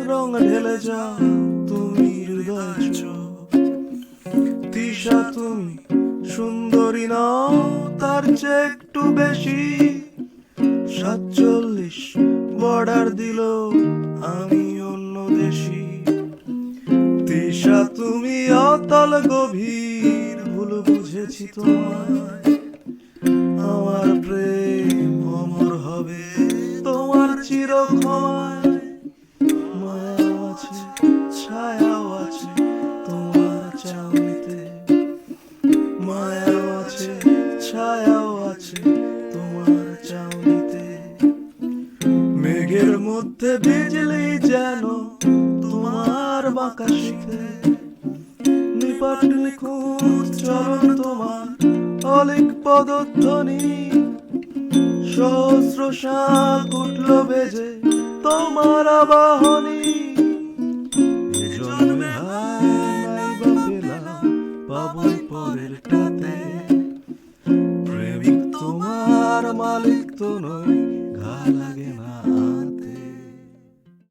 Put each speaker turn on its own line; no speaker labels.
রং ঢেলে যাও তুমি হৃদয় চোখ। তিশা তুমি সুন্দরী নও তার চেয়ে একটু বেশি, 47 বর্ডার দিল আমি অন্য দেশি। তিশা তুমি অতল গভীর, ভুল বুঝেছি তোমায়, আমার প্রেম অমর হবে তোমার চিরক্ষমায়। মায়াও আছে ছায়াও আছে তোমার চাউনিতে, মায়াও আছে ছায়াও আছে তোমার চাউনিতে। মেঘের মধ্যে বিজলি যেন তোমার বাঁকাশিতে, নিপাট নিখুঁত চরণ তোমার অলিক পদধ্বনি। সহস্র শাঁখ উঠল বেজে তোমার আবাহনী। এ জন্মে হায় নাইবা পেলাম পাবই পরেরটাতে, প্রেমিক তোমার মালিক তো নই